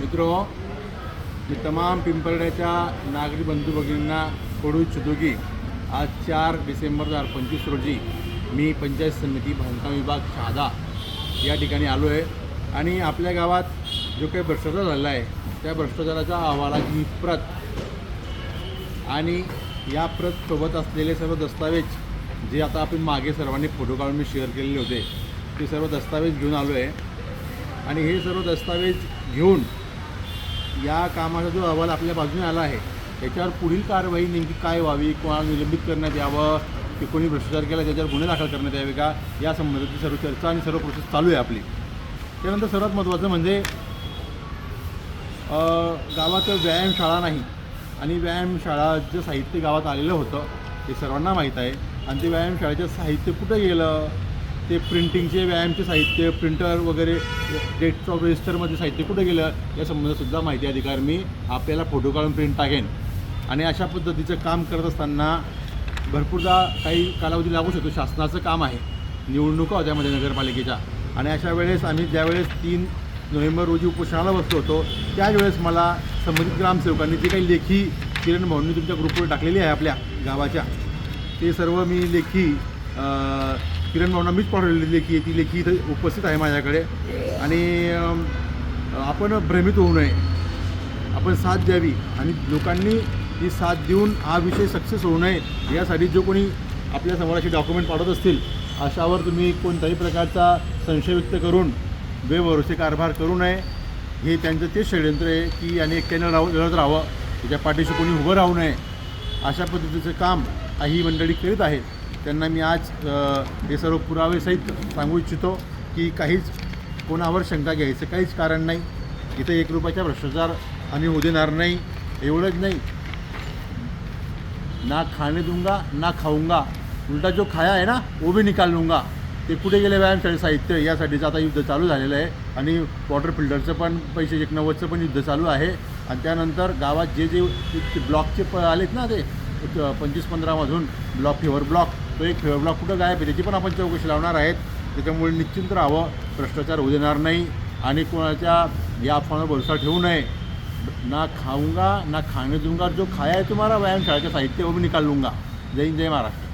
मित्रों, मी तमाम पिंपरड्याच्या नागरिक बंधू भगिनींना कळवू इच्छितो की आज 4 डिसेंबर 2025 रोजी मी पंचायत समिती बांधकाम विभाग शहादा या ठिकाणी आलो आहे आणि आपल्या गावात जो काही भ्रष्टाचार झाला आहे त्या भ्रष्टाचाराच्या अहवालाची ही प्रत आणि या प्रत सोबत असलेले सर्व दस्तावेज जे आता आपण मागे सर्वांनी फोटो काढून मी शेअर केलेले होते ते सर्व दस्तावेज घेऊन आलो आहे आणि हे सर्व दस्तावेज घेऊन या कामाचा जो अहवाल आपल्या बाजूने आला आहे त्याच्यावर पुढील कारवाई नेमकी काय व्हावी, कोणाला निलंबित करण्यात यावं, की कोणी भ्रष्टाचार केला त्याच्यावर गुन्हे दाखल करण्यात यावे का, या संबंधाची सर्व चर्चा आणि सर्व प्रोसेस चालू आहे आपली. त्यानंतर सर्वात महत्त्वाचं म्हणजे गावात व्यायामशाळा नाही आणि व्यायामशाळाचं साहित्य गावात आलेलं होतं ते सर्वांना माहीत आहे आणि ते व्यायामशाळेचं साहित्य कुठं गेलं, ते प्रिंटिंगचे व्यायामचे साहित्य, प्रिंटर वगैरे, डेट ऑफ रजिस्टरमध्ये साहित्य कुठे गेलं या संबंधातसुद्धा माहिती अधिकार मी आपल्याला फोटो काढून प्रिंट टाकेन. आणि अशा पद्धतीचं काम करत असताना भरपूरदा काही कालावधी लागू शकतो. शासनाचं काम आहे, निवडणुका होत्या मध्ये नगरपालिकेच्या आणि अशा वेळेस आम्ही ज्यावेळेस 3 नोव्हेंबर रोजी उपोषणाला बसलो होतो त्याच वेळेस मला संबंधित ग्रामसेवकांनी जे काही लेखी किरण भाऊंनी तुमच्या ग्रुपवर टाकलेली आहे आपल्या गावाच्या, ते सर्व मी लेखी किरण भाऊंना मीच पाठवलेली लेखी आहे. ती लेखी इथं उपस्थित आहे माझ्याकडे आणि आपण भ्रमित होऊ नये, आपण साथ द्यावी आणि लोकांनी ही साथ देऊन हा विषय सक्सेस होऊ नये यासाठी जो कोणी आपल्या समोर असे डॉक्युमेंट पाठवत असतील अशावर तुम्ही कोणत्याही प्रकारचा संशय व्यक्त करून बेभरोसे कारभार करू नये. हे त्यांचं तेच षडयंत्र आहे की याने एकट्यानं लढत राहावं, त्याच्या पाठीशी कोणी उभं राहू नये. अशा पद्धतीचं काम काही मंडळी करीत आहेत. त्यांना मी आज हे सर्व पुरावेसहित सांगू इच्छितो की काहीच कोणावर शंका घ्यायचं काहीच कारण नाही. इथे 1 रुपयाचा भ्रष्टाचार आम्ही होऊ देणार नाही. एवढंच नाही, ना खाने दूंगा ना खाऊंगा, उलटा जो खाया है ना वो भी निकाल लूँगा. ते कुठे गेले व्यायामशाळे साहित्य यासाठीचं आता युद्ध चालू झालेलं आहे आणि वॉटर फिल्टरचं पण पैसे 190चं पण युद्ध चालू आहे. आणि त्यानंतर गावात जे ब्लॉकचे आलेत ना ते 25-15मधून ब्लॉक फेवर ब्लॉक, तो एक फेवर ब्लॉक कुठं गायब आहे त्याची पण आपण चौकशी लावणार आहेत. त्याच्यामुळे निश्चिंत राहावं, भ्रष्टाचार होऊ देणार नाही आणि कोणाच्या या अफवांवर भरोसा ठेवू नये. ना खाऊंगा ना खाने दूंगा, जो खाया है तुम्हारा व्यायामशाळेचं साहित्य वो भी निकाल लूँगा. जय हिंद, जय महाराष्ट्र.